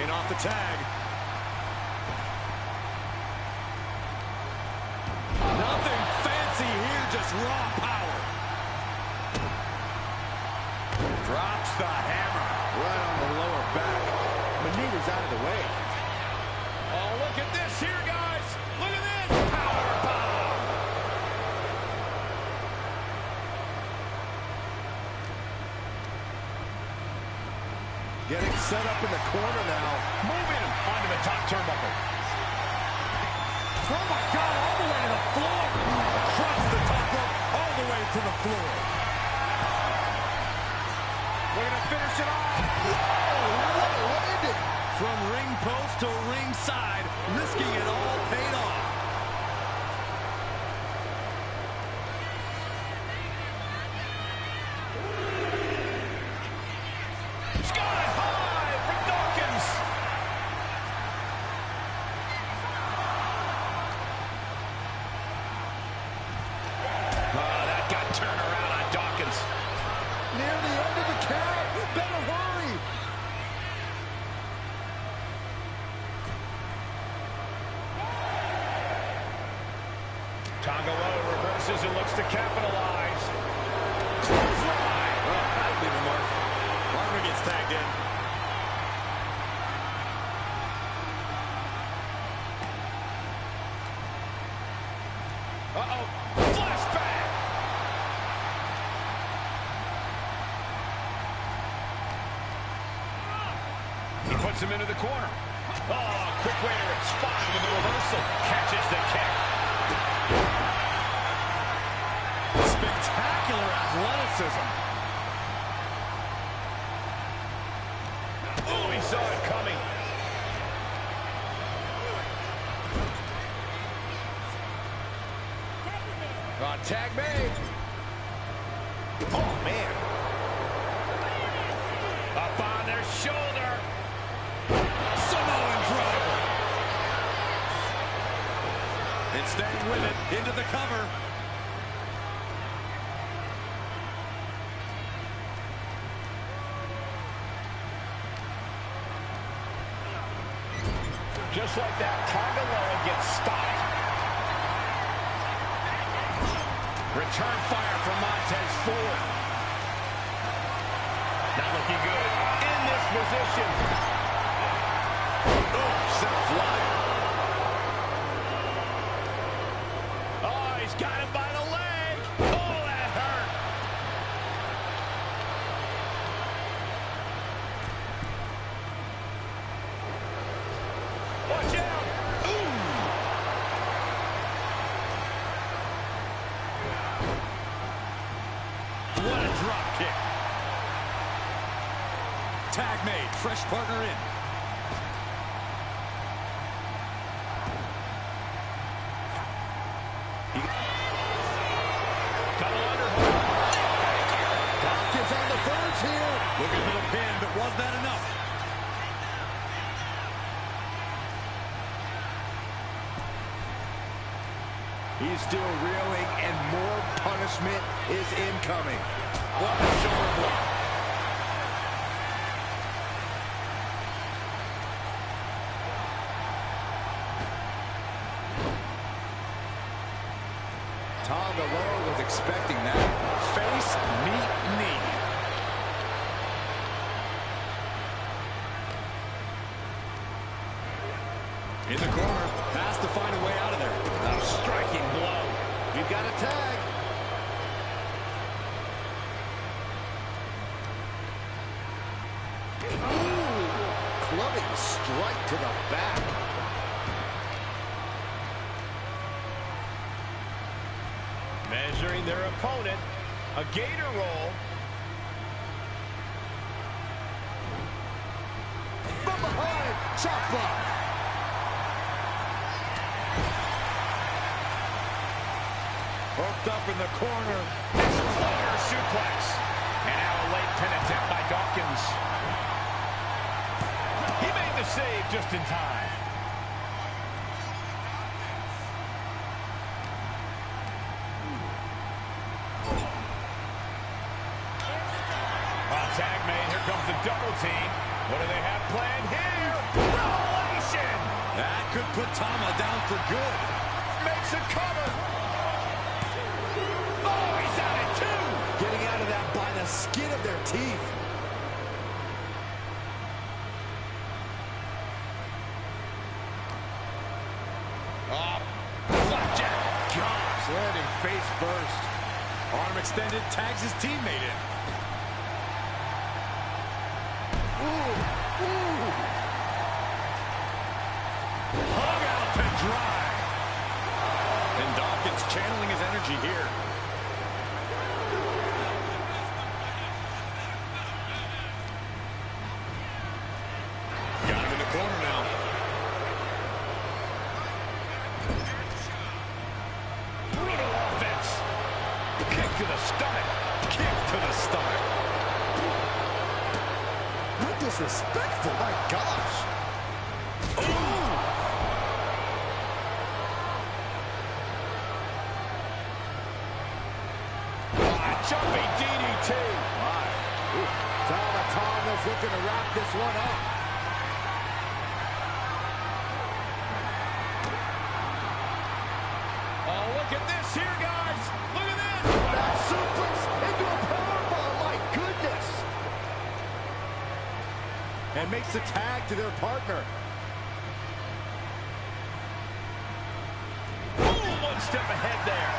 In off the tag. Nothing fancy here, just raw power. Drops the hammer. Right on the lower back. Maneuvers out of the way. Oh, look at this here, guys. Look at this. Power bomb. Getting set up in the corner now. Moving him onto the top turnbuckle. Oh my God, all the way to the floor. Across the top rope, all the way to the floor. We're going to finish it off. What a landing. From ring post to ringside, risking it all paid off. Sky high for Dawkins. Oh, that got turned around on Dawkins. Near the end of the count. Better hurry. Tonga low reverses and looks to capitalize. Clothesline. Oh, that'll be the mark. Partner gets tagged in. Uh-oh. Flashback. He puts him into the corner. Oh, quick way to respond with the reversal. Catches the kick. Spectacular athleticism. Oh, he saw it coming. Tag made. Oh, man. Up on their shoulder. Samoan driver. And staying with it into the cover. Just like that, Tonga Loa gets stopped. Return fire from Montez Ford. Not looking good in this position. Oh, sent flying. Oh, he's got him by the leg. Oh, that hurt. Watch out. What a drop kick. Tag made. Fresh partner in. Double underhook. Dawkins on the verge here. Looking for the pin, but was that enough? He's still reeling, and more punishment is incoming. What a shoulder block. Tonga Loa was expecting that. Face, meet, knee. In the corner. Has to find a way out of there. A striking blow. You've got a tag. Ooh, clubbing strike to the back. Measuring their opponent. A gator roll. From behind, chop block. Hooked up in the corner. Exploder suplex. And Dawkins. He made the save just in time. Tag made. Here comes the double team. What do they have planned here? Revelation! That could put Tama down for good. Makes a cover. Oh, he's out at two. Getting out of that by the skin of their teeth. Oh, flapjack. Gosh, landing face first. Arm extended, tags his teammate in. Hung out to dry. And Dawkins channeling his energy here. Got him in the corner now. Brutal offense. Kick to the stomach. Kick to the stomach. How disrespectful, my gosh. Jumping DDT. Tonga's looking to wrap this one up. Oh, look at this here, guys. Look at this. That suplex into a powerbomb, my goodness. And makes the tag to their partner. Ooh, one step ahead there.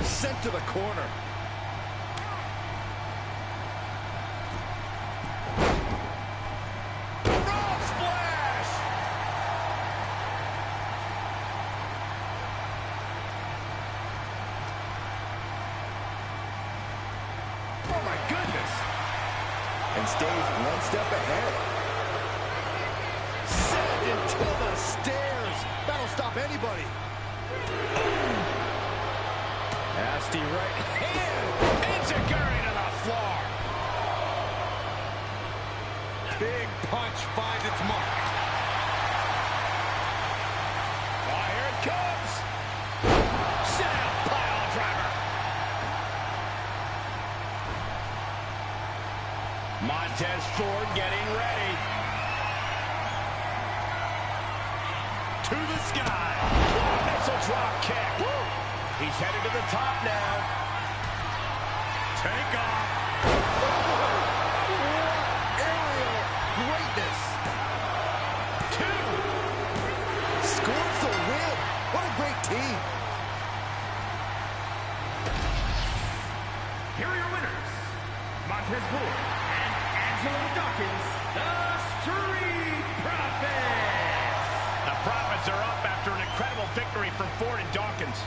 Sent to the corner. Frog splash! Oh my goodness. And stays one step ahead. Sent into the stairs. That'll stop anybody. Nasty right hand. Enziguri to the floor. Big punch finds its mark. Oh, here it comes. Sit out, pile driver. Montez Ford getting ready. To the sky. Missile drop kick. Woo. He's headed to the top now. Take off. Aerial greatness. Two. Scores the win. What a great team. Here are your winners, Montez Ford and Angelo Dawkins, the Street Profits. The Profits are up after an incredible victory from Ford and Dawkins.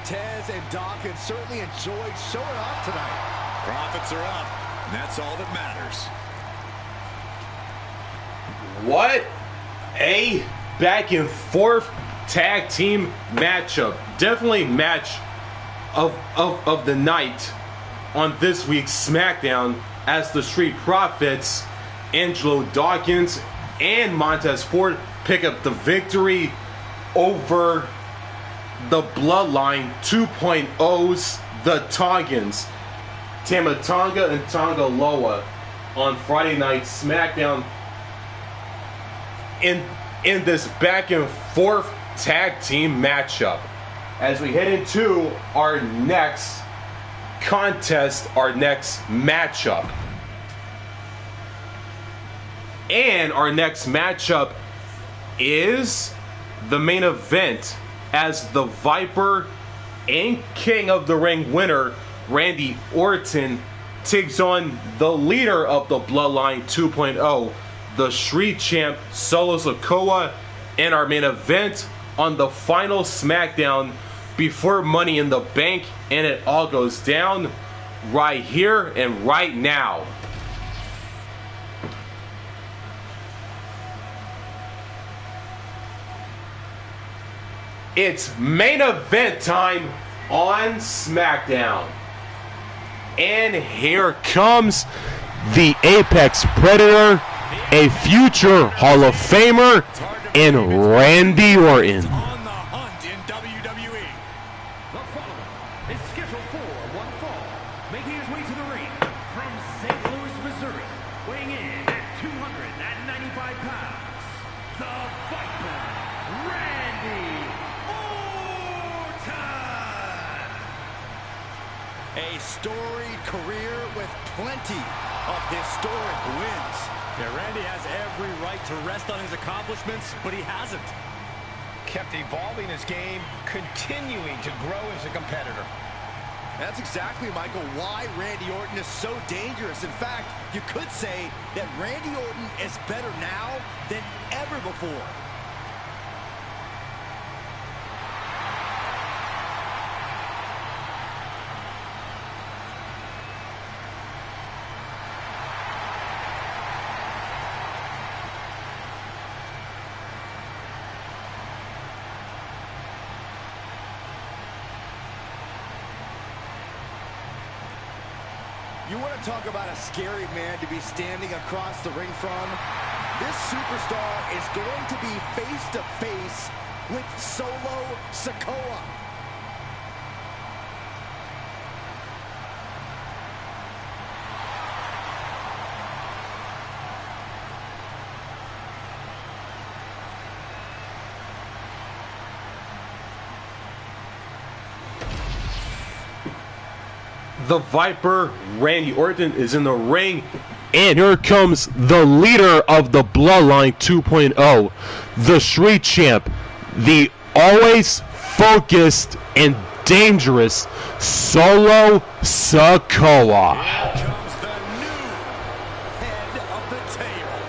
Tez and Dawkins certainly enjoyed showing off tonight. Profits are up, and that's all that matters. What a back and forth tag team matchup. Definitely match of the night on this week's SmackDown, as the Street Profits, Angelo Dawkins and Montez Ford, pick up the victory over the Bloodline 2.0's, the Tongans, Tama Tonga and Tonga Loa, on Friday Night SmackDown in this back and forth tag team matchup. As we head into our next contest, our next matchup. And our next matchup is the main event, as the Viper and King of the Ring winner, Randy Orton, takes on the leader of the Bloodline 2.0, the Street Champ, Solo Sikoa, in our main event on the final SmackDown before Money in the Bank, and it all goes down right here and right now. It's main event time on SmackDown. And here comes the Apex Predator, a future Hall of Famer, and Randy Orton. On the hunt in WWE. The following is scheduled for one fall, making his way to the ring from St. Louis, Missouri, weighing in at 295 pounds, the Viper, Randy Orton. A storied career with plenty of historic wins. Yeah, Randy has every right to rest on his accomplishments, but he hasn't. Kept evolving his game, continuing to grow as a competitor. That's exactly, Michael, why Randy Orton is so dangerous. In fact, you could say that Randy Orton is better now than ever before. You want to talk about a scary man to be standing across the ring from? This superstar is going to be face-to-face with Solo Sikoa. The Viper, Randy Orton, is in the ring. And here comes the leader of the Bloodline 2.0, the Street Champ, the always focused and dangerous Solo Sikoa. Here comes the new head of the table.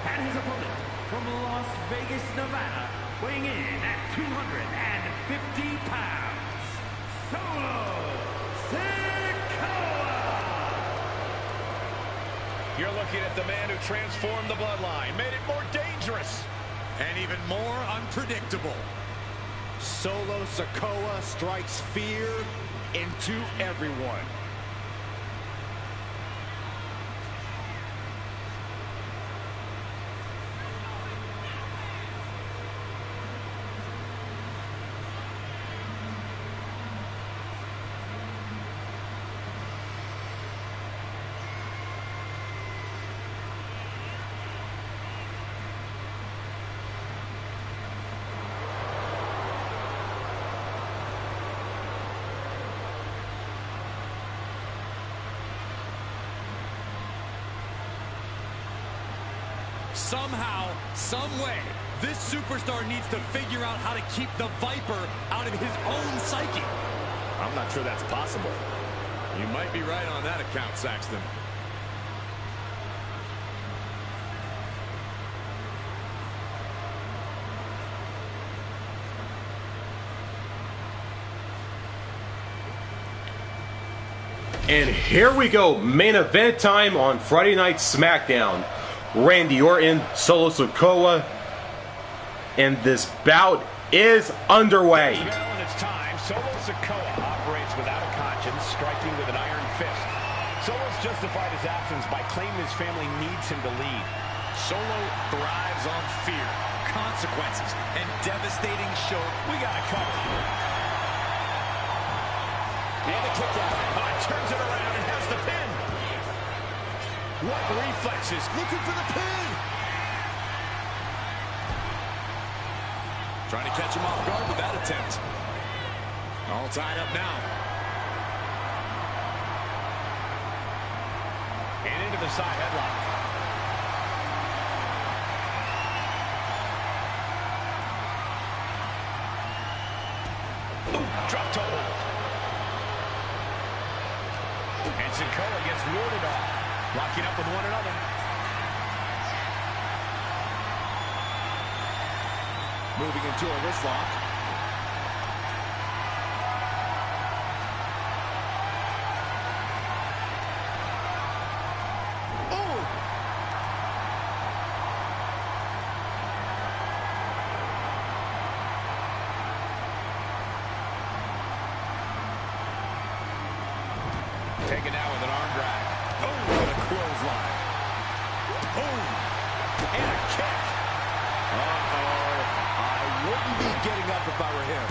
And his opponent from Las Vegas, Nevada, weighing in at 250 pounds, Solo Sikoa. You're looking at the man who transformed the Bloodline, made it more dangerous. And even more unpredictable. Solo Sikoa strikes fear into everyone. Somehow, some way, this superstar needs to figure out how to keep the Viper out of his own psyche. I'm not sure that's possible. You might be right on that account, Saxton. And here we go, main event time on Friday Night SmackDown. Randy Orton, Solo Sikoa, and this bout is underway. When it's time, Solo Sikoa operates without a conscience, striking with an iron fist. Solo's justified his actions by claiming his family needs him to lead. Solo thrives on fear, consequences, and devastating show. We got a cover. And a kick out. Turns it around and has the pin. What reflexes? Looking for the pin. Trying to catch him off guard with that attempt. All tied up now. And into the side headlock. Ooh, drop toe hold. And Sikoa gets warded off. Locking up with one another. Moving into a wrist lock. Oh! with an arm drag. Oh, with a clothesline. Boom. And a kick. Uh-oh. I wouldn't be getting up if I were him.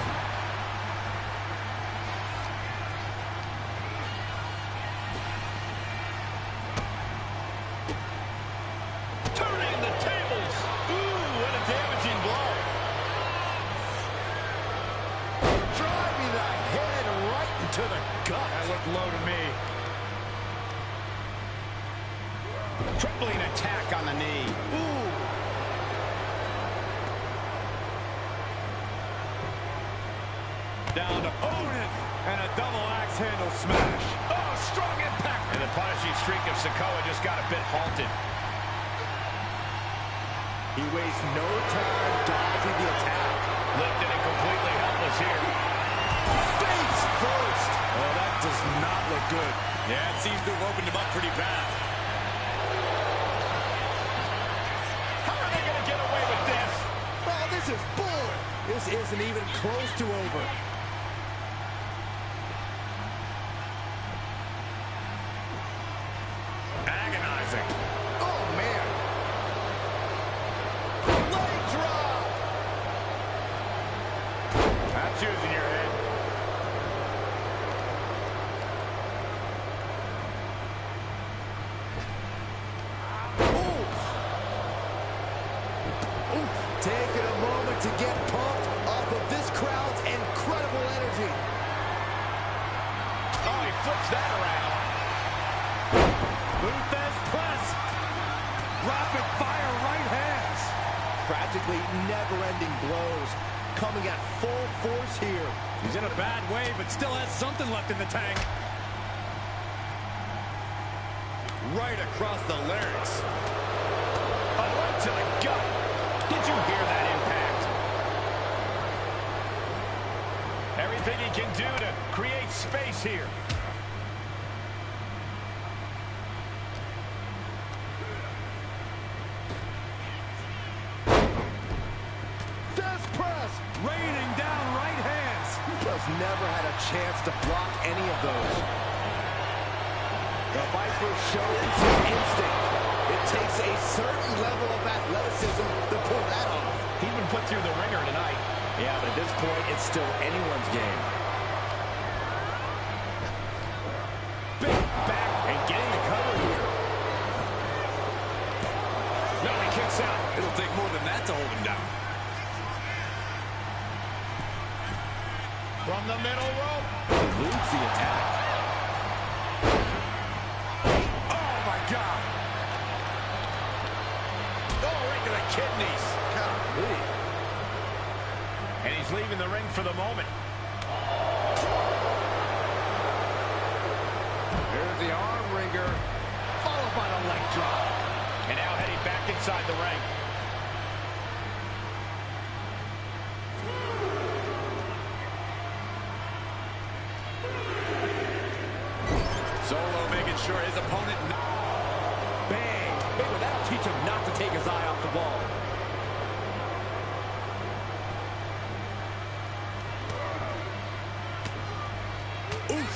Turning the tables. Ooh, what a damaging blow. Driving the head right into the gut. That looked low to me. Tripling attack on the knee. Ooh. Down to Orton. And a double axe handle smash. Oh, strong impact. And the punishing streak of Sikoa just got a bit halted. He wastes no time dodging the attack. Lifted and completely helpless here. Face first. Oh, that does not look good. Yeah, it seems to have opened him up pretty bad. How are they going to get away with this? Oh, this is bull. This isn't even close to over. Agonizing. Oh, man. Leg drop. That's using your head. Taking a moment to get pumped off of this crowd's incredible energy. Oh, he flips that around. Montez press. Rapid fire right hands. Practically never-ending blows coming at full force here. He's in a bad way, but still has something left in the tank. Right across the larynx. A right to the gut. Did you hear that impact? Everything he can do to create space here. Death press, raining down right hands. Just never had a chance to block any of those. The Viper shows his instinct. It takes a certain level of athleticism to pull that off. He's been put through the ringer tonight. Yeah, but at this point, it's still anyone's game. Big back and getting the cover here. No, he kicks out. It'll take more than that to hold him down. From the middle rope. Eludes the attack. Oh, my God. Oh, right to the kidneys. Golly. And he's leaving the ring for the moment. Here's the arm wringer, followed by the leg drop. And now heading back inside the ring. Solo making sure his opponent... Bang! Maybe that'll teach him not to take his eye off the ball. Oof!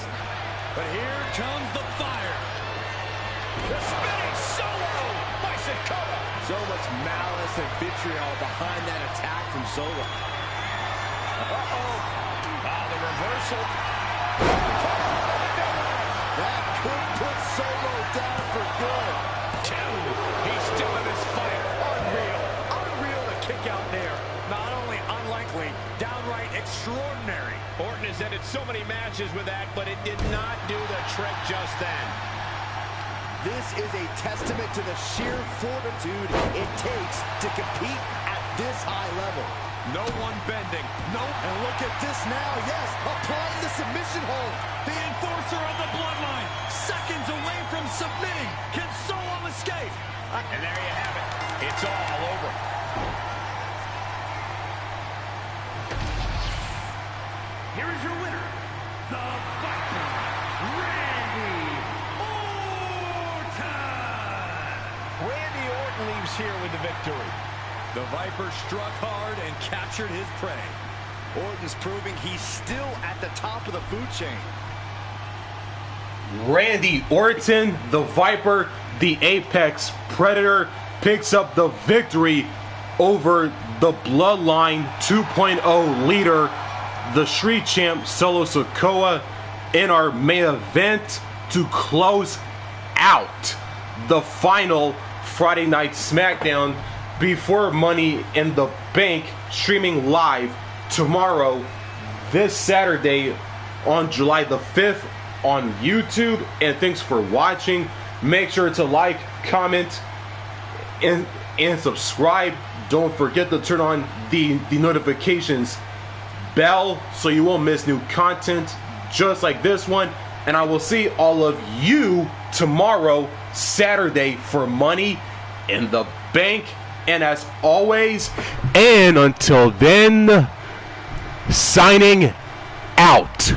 But here comes the fire. The spinning solo by Sikoa. So much malice and vitriol behind that attack from Solo. Uh-oh. Ah, the reversal. That could put Solo down for good. He's still in his fight. Unreal. Unreal to kick out there. Not only unlikely, downright extraordinary. Orton has ended so many matches with that, but it did not do the trick just then. This is a testament to the sheer fortitude it takes to compete at this high level. No one bending. Nope. And look at this now. Yes, applying the submission hold. The enforcer of the Bloodline, seconds away from submitting. Can Solo escape? And there you have it. It's all over. Here is your winner, the Viper, Randy Orton. Randy Orton leaves here with the victory. The Viper struck hard and captured his prey. Orton's proving he's still at the top of the food chain. Randy Orton, the Viper, the Apex Predator, picks up the victory over the Bloodline 2.0 leader, the Street Champ Solo Sikoa, in our main event to close out the final Friday Night SmackDown before Money in the Bank, streaming live tomorrow, this Saturday on July the 5th on YouTube. And thanks for watching. Make sure to like, comment, and subscribe. Don't forget to turn on the notifications bell so you won't miss new content just like this one. And I will see all of you tomorrow, Saturday, for Money in the Bank. And as always, and until then, signing out.